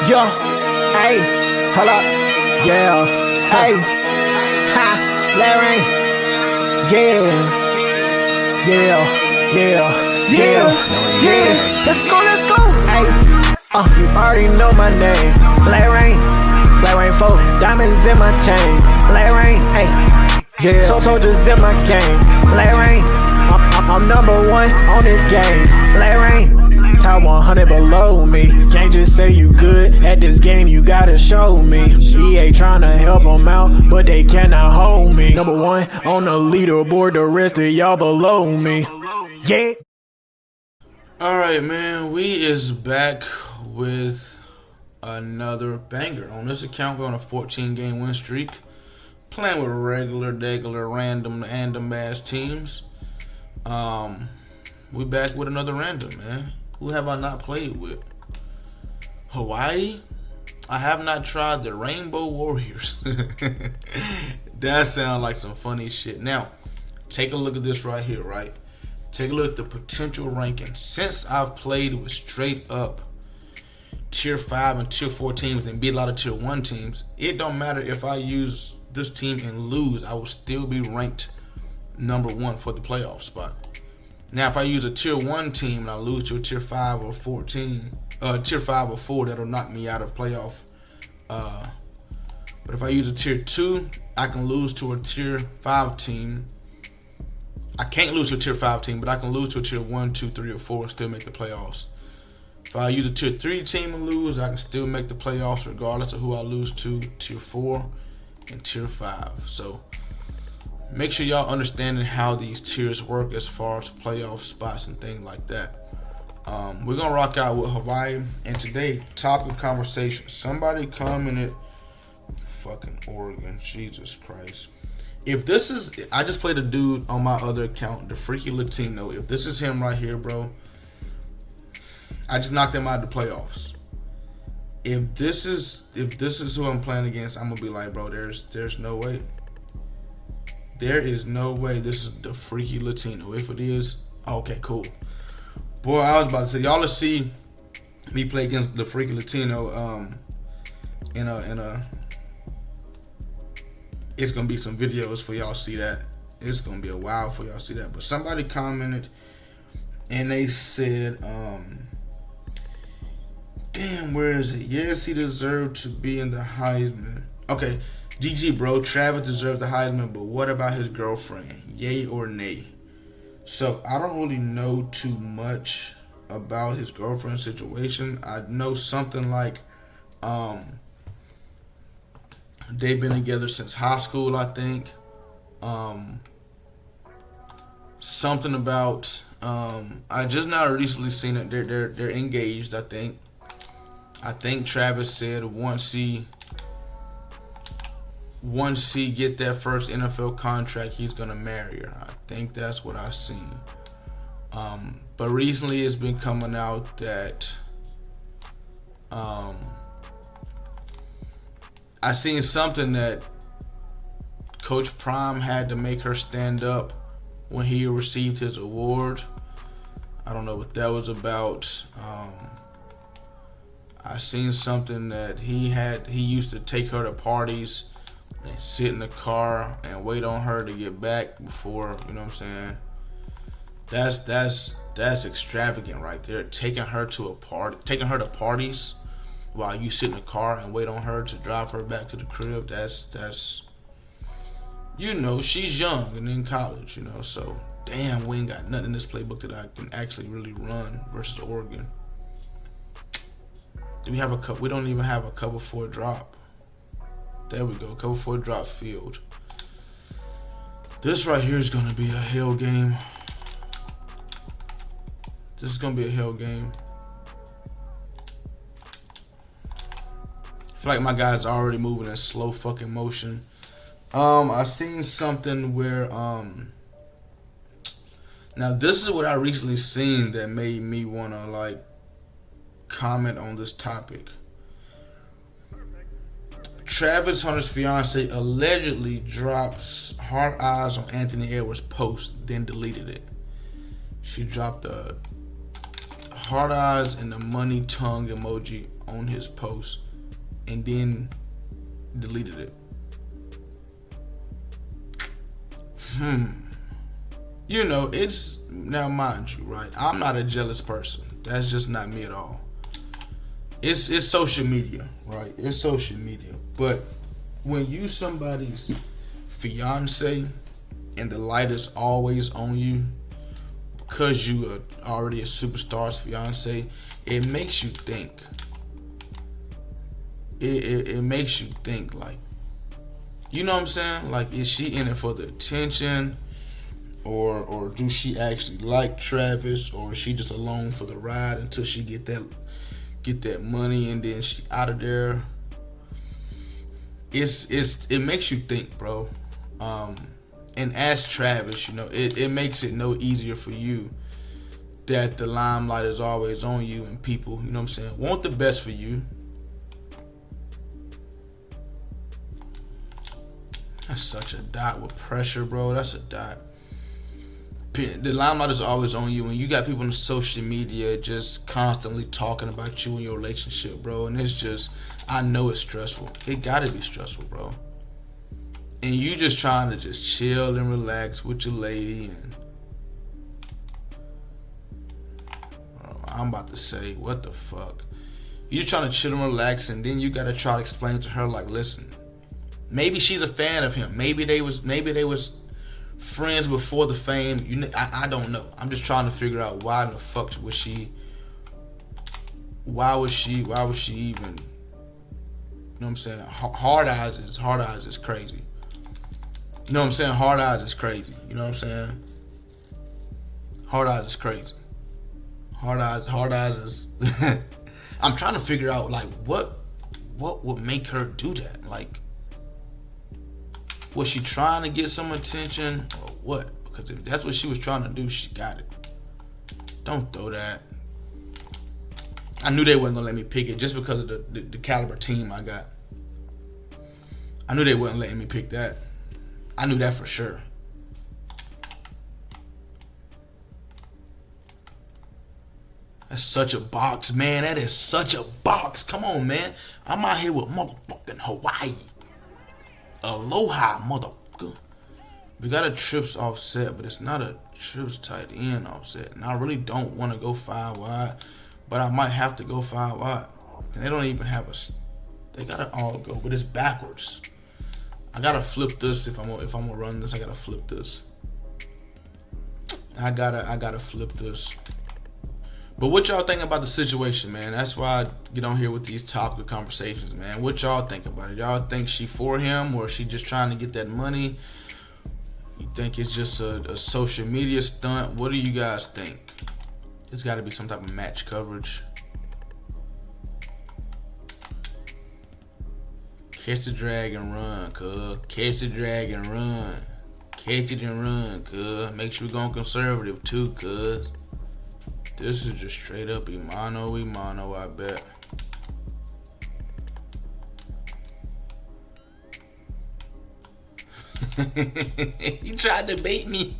Yo, hey, hold up, yeah, hey, ha, Larry, yeah, let's go, hey, you already know my name, Larry 4, diamonds in my chain, Larry, hey, yeah, soldiers in my game, Larry, I'm number one on this game, Larry. Top 100 below me. Can't just say you good at this game, you gotta show me. EA tryna help them out, but they cannot hold me. Number one on the leaderboard, the rest of y'all below me. Yeah. Alright, man, we is back with another banger. On this account, we're on a 14-game win streak. Playing with regular, random ass teams. We back with another random, man. Who have I not played with? Hawaii? I have not tried the Rainbow Warriors. That sounds like some funny shit. Now, take a look at this right here, right? Take a look at the potential ranking. Since I've played with straight up tier 5 and tier 4 teams and beat a lot of tier 1 teams, it don't matter if I use this team and lose, I will still be ranked number 1 for the playoff spot. Now, if I use a tier 1 team and I lose to a tier 5 or 14, tier 5 or 4, that'll knock me out of playoff. But if I use a tier 2, I can lose to a tier 5 team. I can't lose to a tier 5 team, but I can lose to a tier 1, 2, 3, or 4 and still make the playoffs. If I use a tier 3 team and lose, I can still make the playoffs regardless of who I lose to, tier 4 and tier 5. So make sure y'all understanding how these tiers work as far as playoff spots and things like that. We're gonna rock out with Hawaii, and today, topic of conversation. Somebody commented, fucking Oregon, Jesus Christ. If this is, I just played a dude on my other account, the Freaky Latino. If this is him right here, bro, I just knocked him out of the playoffs. If this is who I'm playing against, I'm gonna be like, bro, there's no way. There is no way this is the Freaky Latino. If it is, okay, cool. Boy, I was about to say, y'all will see me play against the Freaky Latino it's gonna be some videos for y'all to see that. It's gonna be a while for y'all to see that. But somebody commented and they said, damn, where is it? Yes, he deserved to be in the Heisman. Okay. GG, bro. Travis deserves the Heisman, but what about his girlfriend? Yay or nay? So, I don't really know too much about his girlfriend situation. I know something like they've been together since high school, I think. Something about I just now recently seen it. They're engaged, I think. I think Travis said once he get that first NFL contract, he's gonna marry her. I think that's what I seen. But recently it's been coming out that I seen something that Coach Prime had to make her stand up when he received his award. I don't know what that was about. I seen something that he used to take her to parties and sit in the car and wait on her to get back before, you know what I'm saying? That's extravagant right there. Taking her to parties while you sit in the car and wait on her to drive her back to the crib. That's you know, she's young and in college, you know, so damn, we ain't got nothing in this playbook that I can actually really run versus Oregon. Do we have a we don't even have a cover 4 drop. There we go, cover 4 drop field. This right here is gonna be a hell game. This is gonna be a hell game. I feel like my guy's already moving in slow fucking motion. I seen something where now this is what I recently seen that made me wanna like comment on this topic. Travis Hunter's fiance allegedly drops hard eyes on Anthony Edwards' post, then deleted it. She dropped a heart eyes and the money tongue emoji on his post and then deleted it. You know, it's, now mind you, right? I'm not a jealous person. That's just not me at all. It's social media, right? It's social media. But when you somebody's fiance and the light is always on you because you are already a superstar's fiance, it makes you think. It makes you think, like, you know what I'm saying? Like, is she in it for the attention? Or do she actually like Travis? Or is she just along for the ride until she get that money and then she out of there? It makes you think, bro. And as Travis, you know, it makes it no easier for you that the limelight is always on you and people, you know what I'm saying, want the best for you. That's such a dot with pressure, bro. That's a dot. The limelight is always on you, and you got people on social media just constantly talking about you and your relationship, bro. And it's just, I know it's stressful. It gotta be stressful, bro. And you just trying to just chill and relax with your lady, and bro, I'm about to say, what the fuck? You trying to chill and relax, and then you gotta try to explain to her, like, listen, maybe she's a fan of him. Maybe they was friends before the fame. I don't know. I'm just trying to figure out why in the fuck was she. Why was she even? You know what I'm saying? Hard eyes is crazy. You know what I'm saying? Hard eyes is crazy. You know what I'm saying? Hard eyes is crazy. Hard eyes is. I'm trying to figure out, like, what would make her do that? Like, was she trying to get some attention or what? Because if that's what she was trying to do, she got it. Don't throw that. I knew they wasn't going to let me pick it just because of the caliber team I got. I knew they wasn't letting me pick that. I knew that for sure. That's such a box, man. That is such a box. Come on, man. I'm out here with motherfucking Hawaii. Aloha, motherfucker. We got a trips offset, but it's not a trips tight end offset. And I really don't want to go 5 wide, but I might have to go 5 wide. And they don't even have they got it all go, but it's backwards. I gotta flip this if I'm gonna run this. I gotta flip this. I gotta flip this. But what y'all think about the situation, man? That's why I get on here with these topical conversations, man. What y'all think about it? Y'all think she for him, or is she just trying to get that money? You think it's just a social media stunt? What do you guys think? There's got to be some type of match coverage. Catch the drag and run, cuz. Catch the drag and run. Catch it and run, cuz. Make sure we're going conservative, too, cuz. This is just straight up Imano, I bet. He tried to bait me.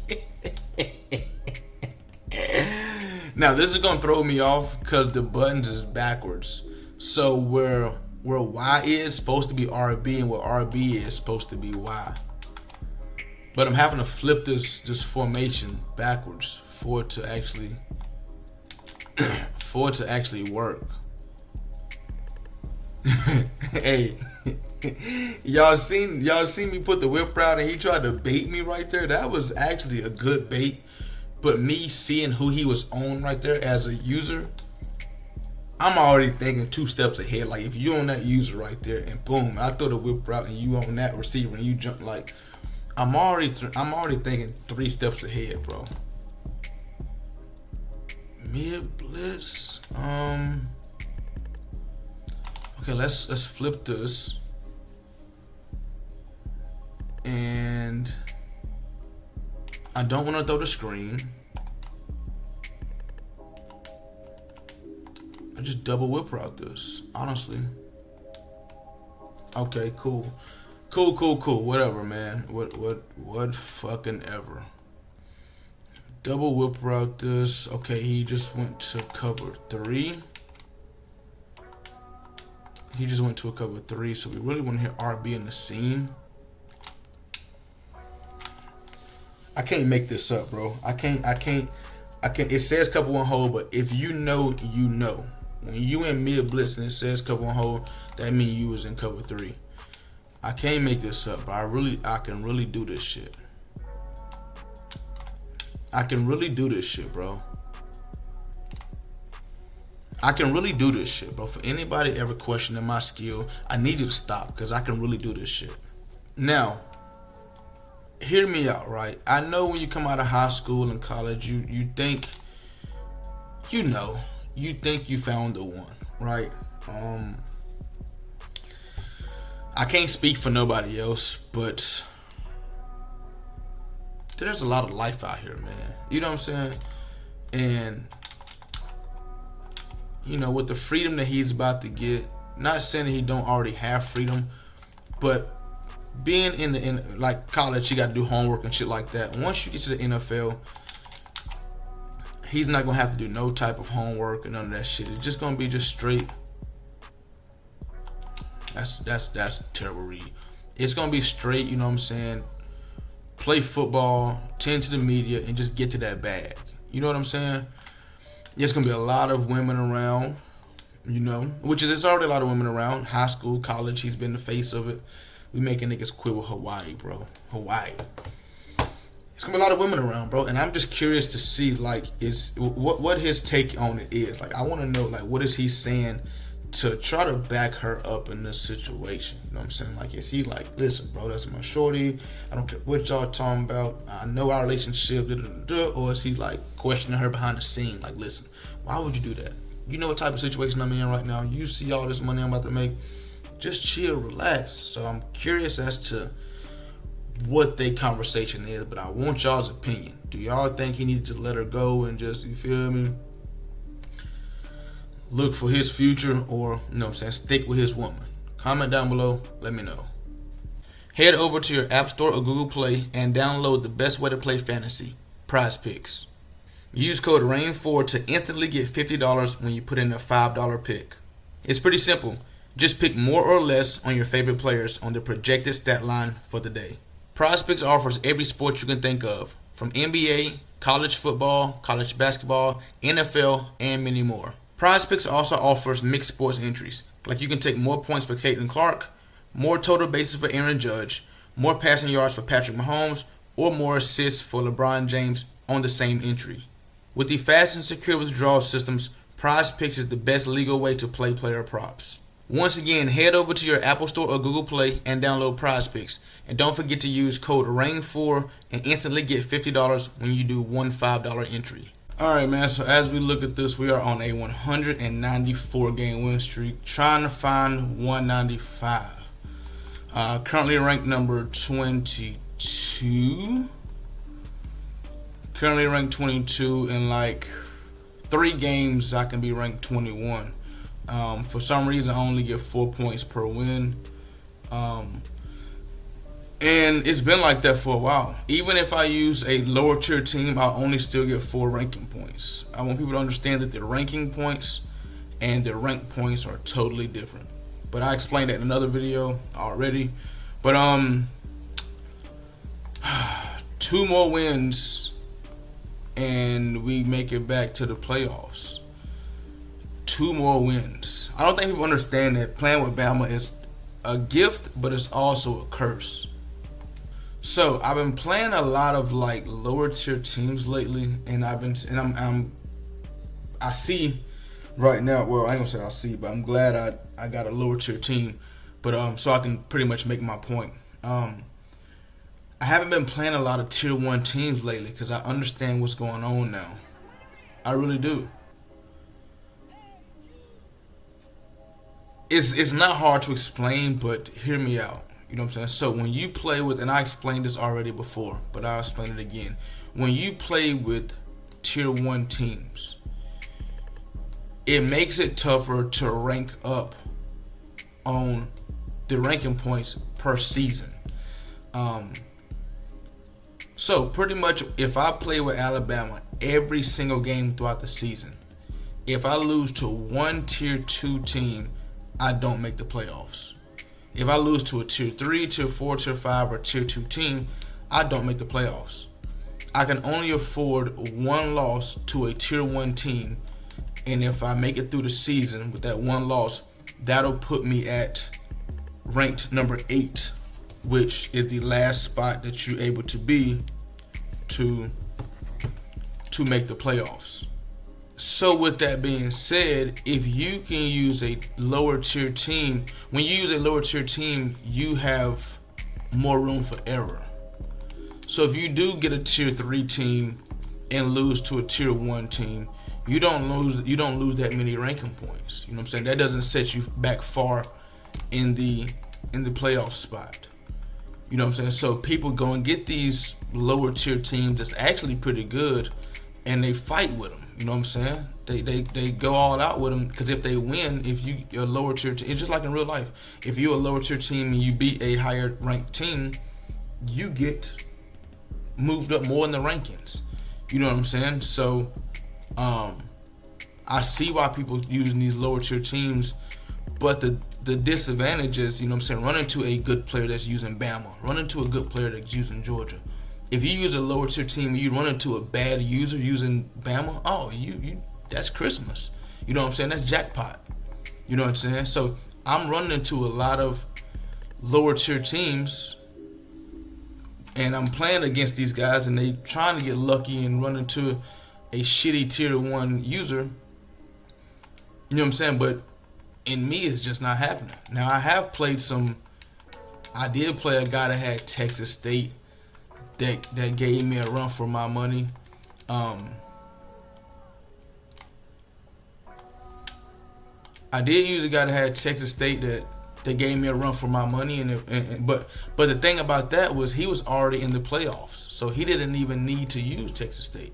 Now, this is going to throw me off because the buttons is backwards. So, where Y is supposed to be RB and where RB is supposed to be Y. But I'm having to flip this formation backwards for it to actually work. Hey, y'all seen me put the whip out and he tried to bait me right there. That was actually a good bait, but me seeing who he was on right there as a user, I'm already thinking 2 steps ahead. Like, if you on that user right there and boom, I throw the whip out and you on that receiver and you jump, like, I'm already thinking 3 steps ahead, bro. Mid blitz. Okay, let's flip this. And I don't want to throw the screen. I just double whip route this, honestly. Okay, cool. Whatever, man. What fucking ever. double whip route this. Okay, he just went to cover 3. He just went to a cover 3, so we really want to hit RB in the seam. I can't make this up, bro. I can't. It says cover 1 hold, but if you know, you know. When you in mid blitz and it says cover 1 hold, that means you was in cover 3. I can't make this up, but I can really do this shit. I can really do this shit, bro. I can really do this shit, bro. For anybody ever questioning my skill, I need you to stop, because I can really do this shit. Now, hear me out, right? I know when you come out of high school and college, you think, you think you found the one, right? I can't speak for nobody else, but there's a lot of life out here, man. You know what I'm saying? And with the freedom that he's about to get, not saying that he don't already have freedom, but being in like college, you got to do homework and shit like that. Once you get to the NFL, he's not gonna have to do no type of homework and none of that shit. It's just gonna be just straight. That's a terrible read. It's gonna be straight. You know what I'm saying? Play football, tend to the media, and just get to that bag. You know what I'm saying? There's gonna be a lot of women around, which is, it's already a lot of women around. High school, college, he's been the face of it. We making niggas quit with Hawaii, bro. Hawaii. It's gonna be a lot of women around, bro. And I'm just curious to see, like, what his take on it is. Like, I want to know, like, what is he saying to try to back her up in this situation? You know what I'm saying? Like, is he like, listen, bro, that's my shorty. I don't care what y'all talking about. I know our relationship, or is he like questioning her behind the scene? Like, listen, why would you do that? You know what type of situation I'm in right now. You see all this money I'm about to make. Just chill, relax. So I'm curious as to what their conversation is, but I want y'all's opinion. Do y'all think he needs to let her go and just, you feel me, look for his future, or, you know what I'm saying, stick with his woman? Comment down below, let me know. Head over to your App Store or Google Play and download the best way to play fantasy, PrizePicks. Use code RAIN4 to instantly get $50 when you put in a $5 pick. It's pretty simple. Just pick more or less on your favorite players on the projected stat line for the day. PrizePicks offers every sport you can think of, from NBA, college football, college basketball, NFL, and many more. PrizePicks also offers mixed sports entries, like you can take more points for Caitlin Clark, more total bases for Aaron Judge, more passing yards for Patrick Mahomes, or more assists for LeBron James on the same entry. With the fast and secure withdrawal systems, PrizePicks is the best legal way to play player props. Once again, head over to your Apple Store or Google Play and download PrizePicks. And don't forget to use code RAIN4 and instantly get $50 when you do one $5 entry. Alright, man, so as we look at this, we are on a 194 game win streak, trying to find 195. Currently ranked number 22. Currently ranked 22. In like 3 games, I can be ranked 21. For some reason, I only get 4 points per win. And it's been like that for a while. Even if I use a lower tier team, I'll only still get 4 ranking points. I want people to understand that the ranking points and the rank points are totally different. But I explained that in another video already. But 2 more wins and we make it back to the playoffs. 2 more wins. I don't think people understand that playing with Bama is a gift, but it's also a curse. So I've been playing a lot of like lower tier teams lately, and I see right now. Well, I ain't gonna say I see, but I'm glad I got a lower tier team, but so I can pretty much make my point. I haven't been playing a lot of tier 1 teams lately because I understand what's going on now. I really do. It's not hard to explain, but hear me out. You know what I'm saying? So when you play with, and I explained this already before, but I'll explain it again. When you play with tier 1 teams, it makes it tougher to rank up on the ranking points per season. So pretty much, if I play with Alabama every single game throughout the season, if I lose to one tier 2 team, I don't make the playoffs. If I lose to a tier 3, tier 4, tier 5, or tier 2 team, I don't make the playoffs. I can only afford one loss to a tier 1 team, and if I make it through the season with that one loss, that'll put me at ranked number 8, which is the last spot that you're able to be to make the playoffs. So with that being said, if you can use a lower tier team, when you use a lower tier team, you have more room for error. So if you do get a tier 3 team and lose to a tier 1 team, you don't lose that many ranking points. You know what I'm saying? That doesn't set you back far in the playoff spot. You know what I'm saying? So people go and get these lower tier teams that's actually pretty good, and they fight with them. You know what I'm saying? They go all out with them, because if they win, if you're a lower tier team, it's just like in real life. If you're a lower tier team and you beat a higher ranked team, you get moved up more in the rankings. You know what I'm saying? So I see why people using these lower tier teams, but the disadvantage is, you know what I'm saying, run into a good player that's using Bama, run into a good player that's using Georgia. If you use a lower tier team and you run into a bad user using Bama, oh, you that's Christmas. You know what I'm saying? That's jackpot. You know what I'm saying? So I'm running into a lot of lower tier teams, and I'm playing against these guys, and they trying to get lucky and run into a shitty tier 1 user. You know what I'm saying? But in me, it's just not happening. Now, I did play a guy that had Texas State that gave me a run for my money. I did use a guy that had Texas State that gave me a run for my money, but the thing about that was he was already in the playoffs, so he didn't even need to use Texas State.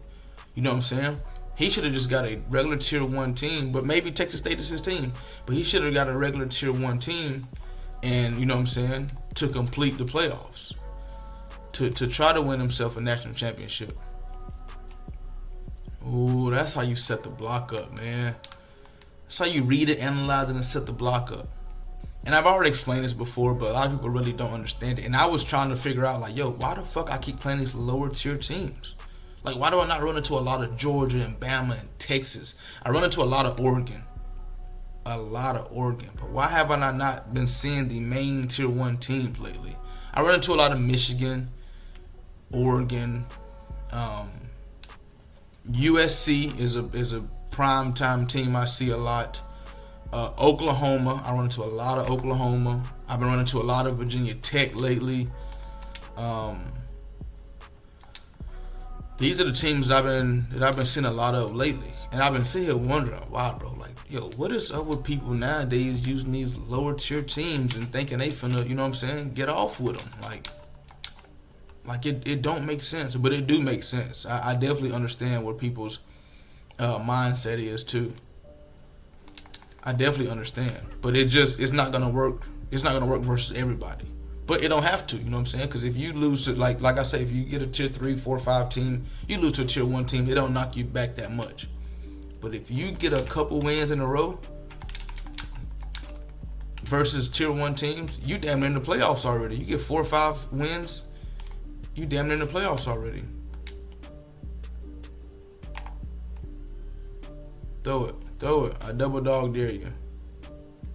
You know what I'm saying? He should have just got a regular tier 1 team, but maybe Texas State is his team. But he should have got a regular tier 1 team, and you know what I'm saying, to complete the playoffs, to try to win himself a national championship. Ooh, that's how you set the block up, man. That's how you read it, analyze it, and set the block up. And I've already explained this before, but a lot of people really don't understand it. And I was trying to figure out, like, yo, why the fuck I keep playing these lower tier teams? Like, why do I not run into a lot of Georgia and Bama and Texas? I run into a lot of Oregon. But why have I not been seeing the main tier 1 teams lately? I run into a lot of Michigan, Oregon, USC is a prime time team I see a lot. Oklahoma, I run into a lot of Oklahoma. I've been running into a lot of Virginia Tech lately. These are the teams that I've been seeing a lot of lately, and I've been sitting here wondering, wow, bro, like, yo, what is up with people nowadays using these lower tier teams and thinking they finna, you know what I'm saying, get off with them? Like it don't make sense, but it do make sense. I definitely understand what people's mindset is too. I definitely understand, but it's not gonna work. It's not gonna work versus everybody. But it don't have to, you know what I'm saying? Because if you lose to, like I say, if you get a tier 3, 4, 5 team, you lose to a tier 1 team, it don't knock you back that much. But if you get a couple wins in a row versus tier 1 teams, you damn near in the playoffs already. You get 4 or 5 wins, you damn near in the playoffs already. Throw it. I double dog dare you.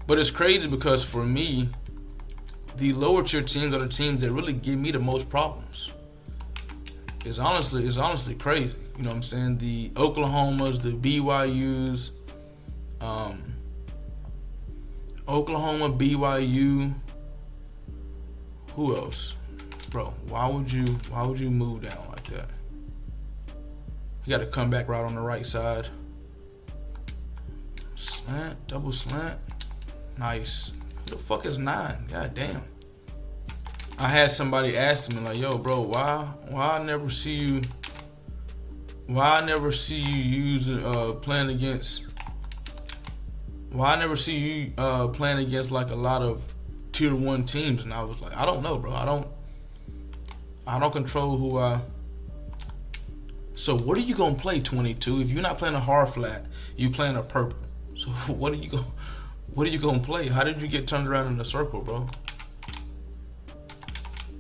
But it's crazy because for me, the lower tier teams are the teams that really give me the most problems. It's honestly crazy. You know what I'm saying? The Oklahomas, the BYUs, Oklahoma, BYU. Who else? Bro, why would you move down like that? You got to come back right on the right side. Slant, double slant. Nice. Who the fuck is 9? God damn. I had somebody ask me, like, yo, bro, why I never see you using playing against like a lot of tier 1 teams? And I was like, I don't know, bro. I don't control who So what are you gonna play, 22? If you're not playing a hard flat, you playing a purple. So what are you gonna play? How did you get turned around in the circle, bro?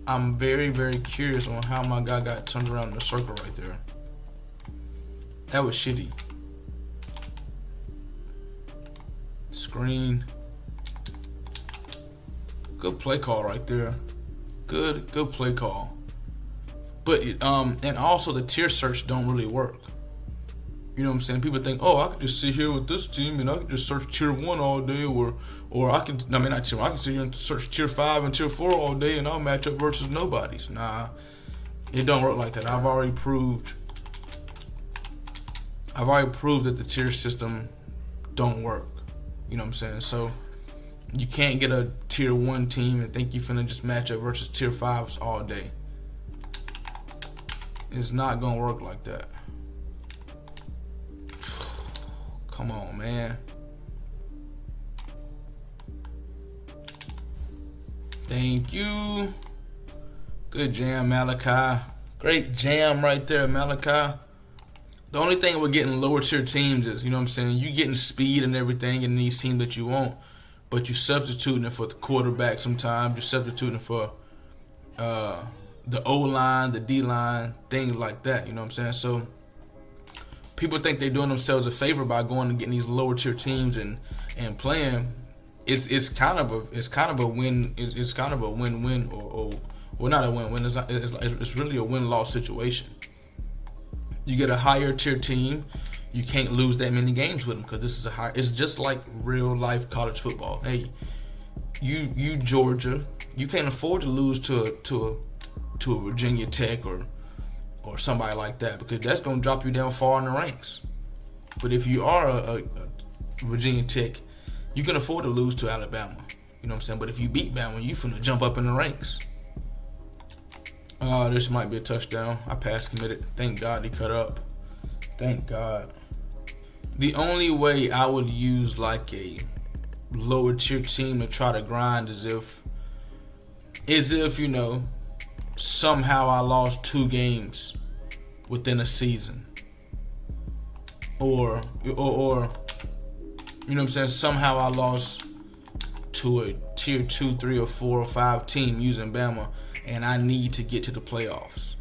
I'm very, very curious on how my guy got turned around in the circle right there. That was shitty. Screen. Good play call right there. Good play call. But and also the tier search don't really work. You know what I'm saying? People think, oh, I could just sit here with this team and I could just search tier 1 all day, or I can, I mean, not tier 1, I can sit here and search tier 5 and tier 4 all day and I'll match up versus nobodies. Nah, it don't work like that. I've already proved that the tier system don't work. You know what I'm saying? So you can't get a tier 1 team and think you finna just match up versus tier 5s all day. It's not gonna work like that. Come on, man. Thank you. Good jam, Malachi. Great jam right there, Malachi. The only thing with getting lower tier teams is, you know what I'm saying, you getting speed and everything in these teams that you want, but you substituting it for the quarterback sometimes. You're substituting for the O-line, the D-line, things like that. You know what I'm saying? So people think they're doing themselves a favor by going and getting these lower tier teams and playing. It's kind of a win. It's kind of a win-win, or well, not a win-win. It's really a win-loss situation. You get a higher tier team, you can't lose that many games with them because this is a high. It's just like real life college football. Hey, you Georgia, you can't afford to lose to a Virginia Tech or somebody like that, because that's gonna drop you down far in the ranks. But if you are a Virginia Tech, you can afford to lose to Alabama. You know what I'm saying? But if you beat Bama, you finna jump up in the ranks. This might be a touchdown. I pass committed. Thank God he cut up. Thank God. The only way I would use like a lower tier team to try to grind is if you know, somehow I lost 2 games within a season, or you know what I'm saying, somehow I lost to a tier 2, 3, or 4, or 5 team using Bama, and I need to get to the playoffs.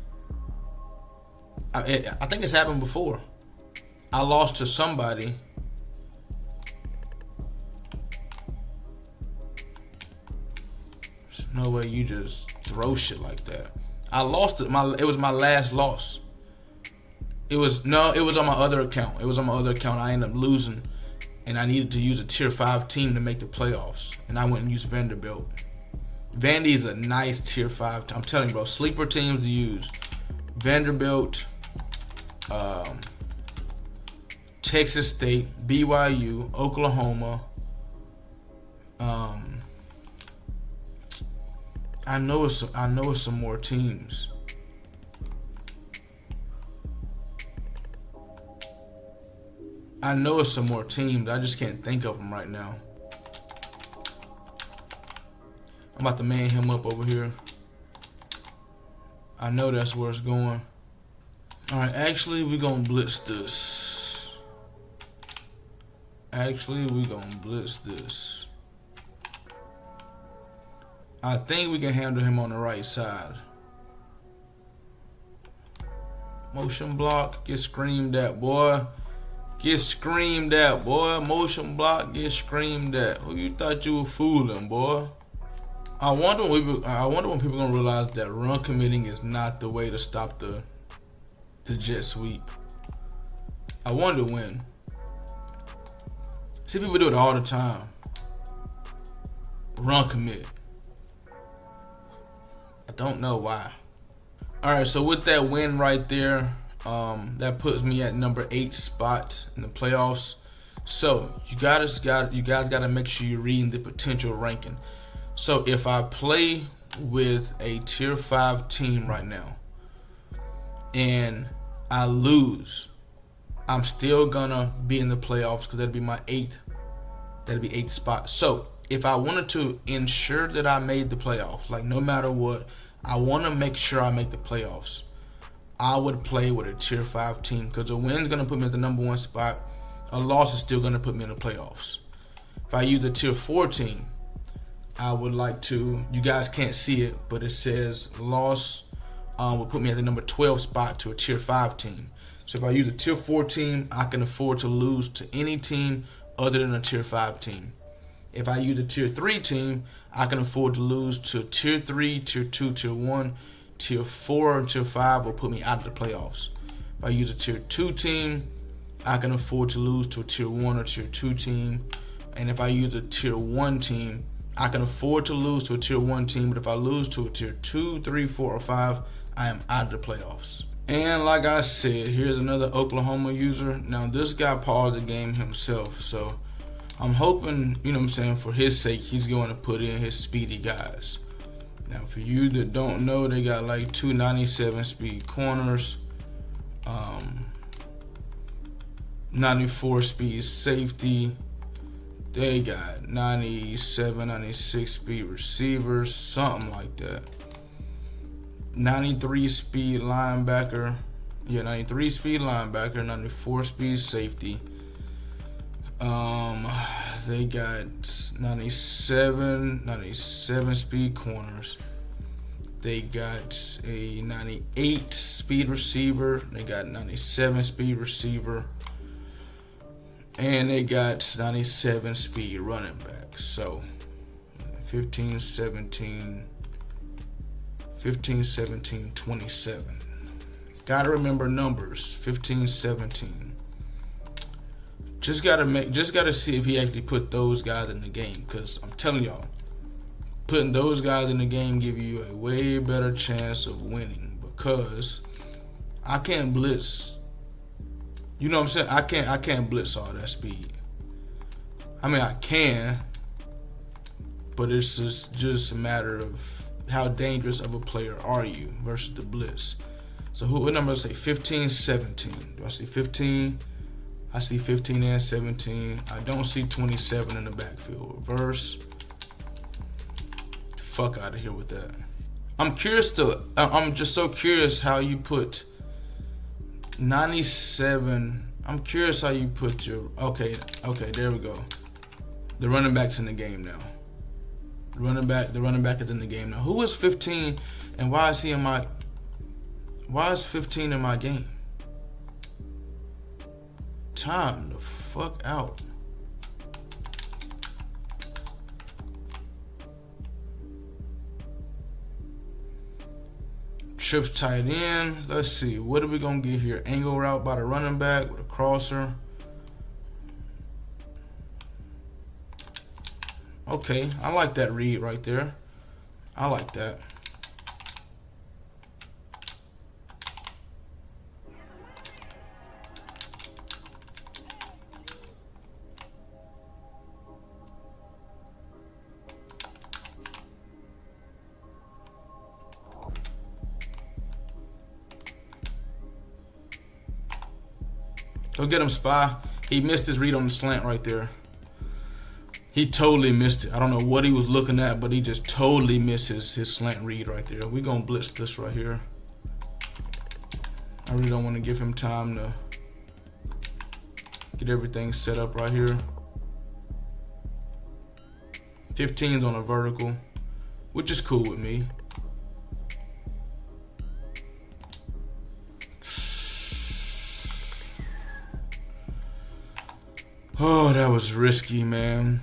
I think it's happened before. I lost to somebody. There's no way you just throw shit like that. I lost it. It was my last loss. It was on my other account. I ended up losing, and I needed to use a tier 5 team to make the playoffs, and I went and used Vanderbilt. Vandy is a nice tier 5. I'm telling you, bro, sleeper teams to use. Vanderbilt, Texas State, BYU, Oklahoma. I know it's some more teams. I just can't think of them right now. I'm about to man him up over here. I know that's where it's going. Alright, actually, we're going to blitz this. I think we can handle him on the right side. Motion block, get screamed at, boy. Motion block, get screamed at. Who you thought you were fooling, boy? I wonder when people gonna realize that run committing is not the way to stop the jet sweep. I wonder when. See, people do it all the time. Run commit. I don't know why. Alright, so with that win right there, that puts me at number 8 spot in the playoffs. So you guys gotta make sure you're reading the potential ranking. So if I play with a tier 5 team right now and I lose, I'm still gonna be in the playoffs because that'd be my 8th. That'd be 8th spot. So if I wanted to ensure that I made the playoffs, like no matter what, I want to make sure I make the playoffs, I would play with a tier 5 team, because a win's going to put me at the number 1 spot. A loss is still going to put me in the playoffs. If I use a tier 4 team, I would like to, you guys can't see it, but it says loss will put me at the number 12 spot to a tier 5 team. So if I use a tier 4 team, I can afford to lose to any team other than a tier 5 team. If I use a tier 3 team, I can afford to lose to tier 3, tier 2, tier 1, tier 4, and tier 5 will put me out of the playoffs. If I use a tier 2 team, I can afford to lose to a tier 1 or tier 2 team. And if I use a tier 1 team, I can afford to lose to a tier 1 team, but if I lose to a tier 2, 3, 4, or 5, I am out of the playoffs. And like I said, here's another Oklahoma user. Now this guy paused the game himself, so I'm hoping, you know what I'm saying, for his sake, he's going to put in his speedy guys. Now for you that don't know, they got like 297 speed corners, 94 speed safety. They got 97, 96 speed receivers, something like that. 93 speed linebacker. Yeah, 93 speed linebacker, 94 speed safety. They got 97 speed corners. They got a 98 speed receiver. They got 97 speed receiver. And they got 97 speed running back. So 15, 17, 27. Gotta remember numbers. 15, 17. Just gotta see if he actually put those guys in the game. Because I'm telling y'all, putting those guys in the game give you a way better chance of winning. Because I can't blitz. You know what I'm saying? I can't blitz all that speed. I mean, I can, but it's just a matter of how dangerous of a player are you versus the blitz. So what number does it say? 15, 17. Do I see 15? I see 15 and 17. I don't see 27 in the backfield. Reverse. Fuck out of here with that. I'm just so curious how you put 97. I'm curious how you put your okay, there we go. The running back's in the game now. The running back is in the game now. Who is 15 and why is 15 in my game? Time the fuck out. Trips tight end. Let's see. What are we going to get here? Angle route by the running back with a crosser. Okay. I like that read right there. I like that. Go get him, Spy. He missed his read on the slant right there. He totally missed it. I don't know what he was looking at, but he just totally missed his slant read right there. We're going to blitz this right here. I really don't want to give him time to get everything set up right here. 15's on a vertical, which is cool with me. Oh, that was risky, man.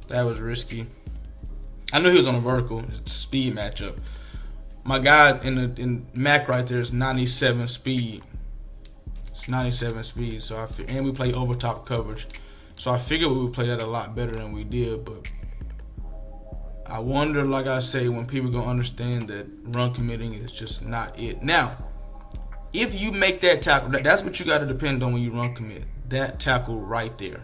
That was risky. I knew he was on a vertical. It's a speed matchup. My guy in Mac right there is 97 speed. It's 97 speed. So and we play over top coverage. So I figured we would play that a lot better than we did. But I wonder, like I say, when people gonna understand that run committing is just not it. Now, if you make that tackle, that's what you got to depend on when you run commit. That tackle right there.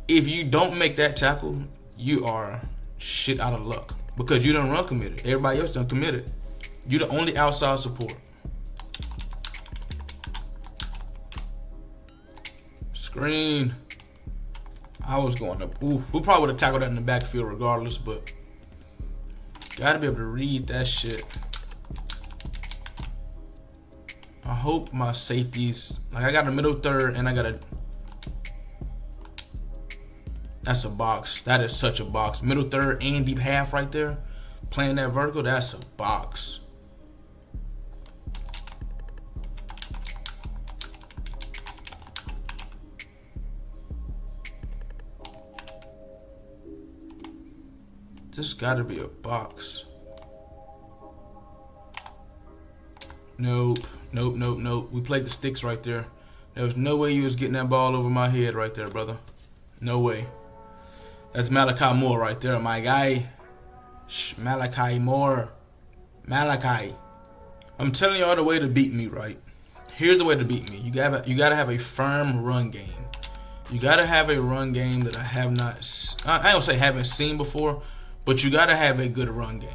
If you don't make that tackle, you are shit out of luck. Because you done run committed. Everybody else done committed. You're the only outside support. Screen. I was going up. Ooh, we probably would have tackled that in the backfield regardless, but Gotta be able to read that shit. I hope my safeties, like I got a middle third and I got a, that's a box. That is such a box. Middle third and deep half right there. Playing that vertical, that's a box. This gotta be a box. Nope. Nope, nope, nope. We played the sticks right there. There was no way you was getting that ball over my head right there, brother. No way. That's Malachi Moore right there, my guy. Malachi Moore. Malachi. I'm telling y'all the way to beat me, right? Here's the way to beat me. You gotta have a firm run game. You gotta have a run game that I have not, I don't say haven't seen before, but you gotta have a good run game.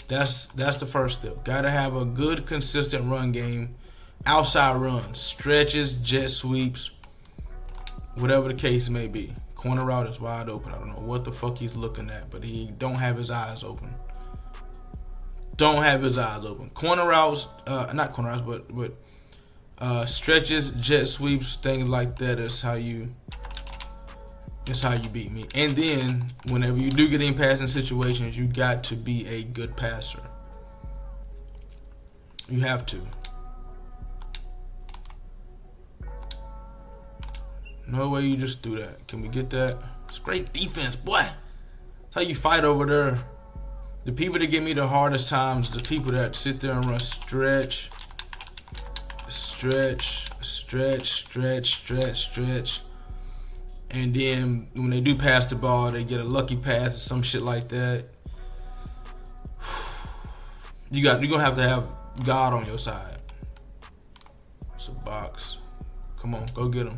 That's the first step. Gotta have a good, consistent run game. Outside runs, stretches, jet sweeps, whatever the case may be. Corner route is wide open. I don't know what the fuck he's looking at, but he don't have his eyes open. Don't have his eyes open. Corner routes, not corner routes, but stretches, jet sweeps, things like that is how you. It's how you beat me. And then, whenever you do get in passing situations, you got to be a good passer. You have to. No way you just do that. Can we get that? It's great defense, boy. That's how you fight over there. The people that give me the hardest times, the people that sit there and run stretch, stretch, stretch, stretch, stretch, stretch. And then when they do pass the ball, they get a lucky pass or some shit like that. You're gonna have to have God on your side. It's a box. Come on, go get him.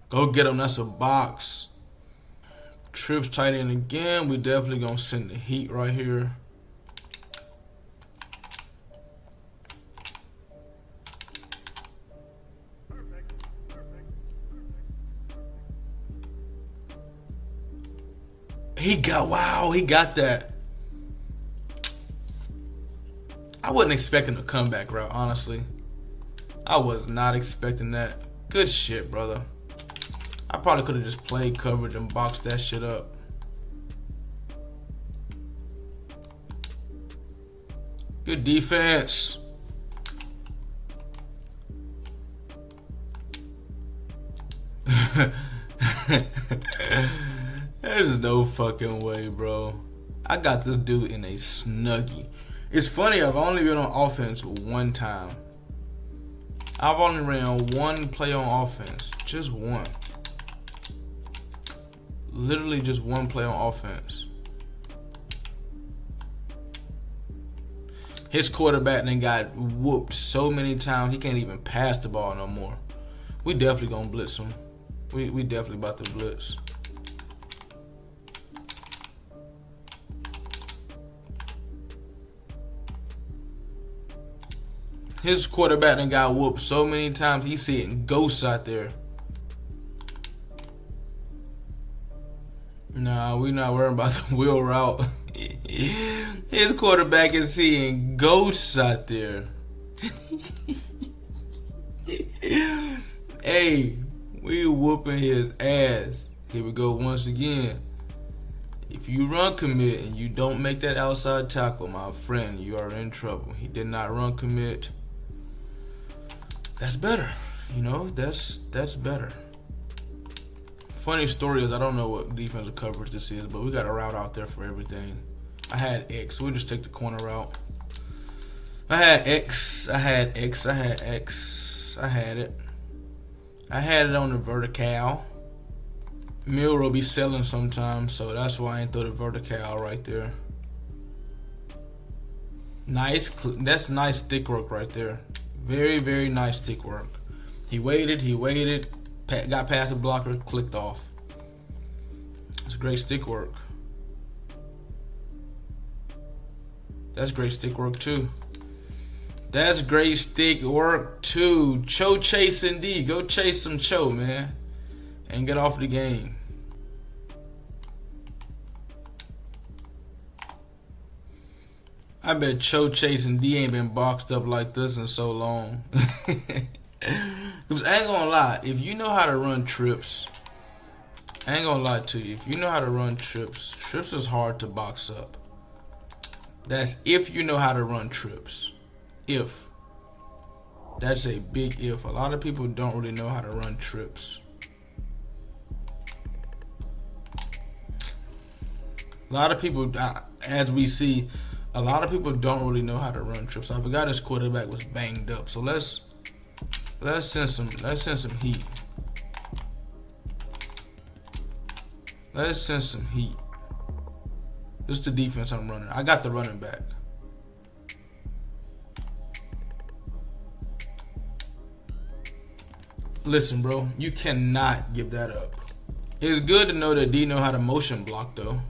Go get him. That's a box. Trips tight end again. We definitely gonna send the heat right here. He got that. I wasn't expecting a comeback route, honestly. I was not expecting that. Good shit, brother. I probably could have just played coverage and boxed that shit up. Good defense. There's no fucking way, bro. I got this dude in a snuggie. It's funny, I've only been on offense one time. I've only ran one play on offense. Just one. Literally just one play on offense. His quarterback then got whooped so many times he can't even pass the ball no more. We definitely gonna blitz him. We definitely about to blitz. His quarterback done got whooped so many times he's seeing ghosts out there. Nah, we not worrying about the wheel route. His quarterback is seeing ghosts out there. Hey, we whooping his ass. Here we go once again. If you run commit and you don't make that outside tackle, my friend, you are in trouble. He did not run commit. That's better. You know, that's better. Funny story is I don't know what defensive coverage this is, but we got a route out there for everything. I had X. We'll just take the corner route. I had X. I had X. I had X. I had it. I had it on the vertical. MARLO be selling sometimes, so that's why I ain't throw the vertical right there. Nice. That's nice stick work right there. Very, very nice stick work. He waited, got past the blocker, clicked off. That's great stick work. That's great stick work too. That's great stick work too. Cho chasing D. Go chase some Cho, man. And get off the game. I bet Cho Chase and D ain't been boxed up like this in so long. Cause I ain't gonna lie, if you know how to run trips, I ain't gonna lie to you. If you know how to run trips, trips is hard to box up. That's if you know how to run trips. If. That's a big if. A lot of people don't really know how to run trips. A lot of people, as we see, a lot of people don't really know how to run trips. I forgot his quarterback was banged up. So let's send some heat. Let's send some heat. This is the defense I'm running. I got the running back. Listen, bro, you cannot give that up. It's good to know that D know how to motion block, though.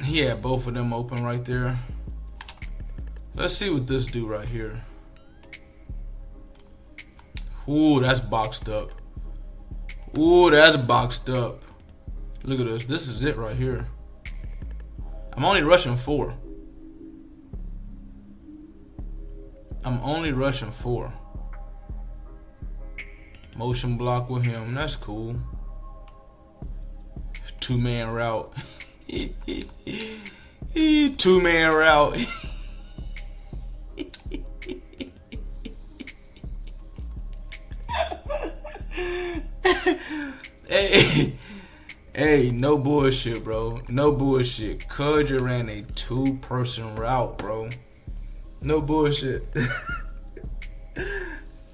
He had both of them open right there. Let's see what this do right here. Ooh, that's boxed up. Ooh, that's boxed up. Look at this. This is it right here. I'm only rushing 4. I'm only rushing 4. Motion block with him. That's cool. 2-man route. 2-man route. Hey, no bullshit, bro. No bullshit. Cuz you ran a 2-person route, bro. No bullshit.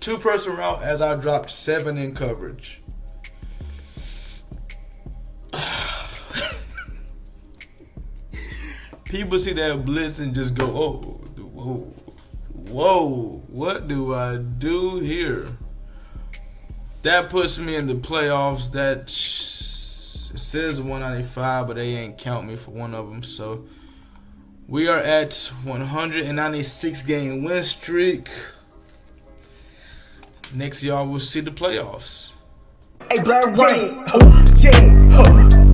2-person route as I dropped 7 in coverage. People see that blitz and just go, oh, whoa, whoa, what do I do here? That puts me in the playoffs. That it says 195, but they ain't count me for one of them. So we are at 196 game win streak. Next, y'all will see the playoffs. Hey, Black Rain, yeah.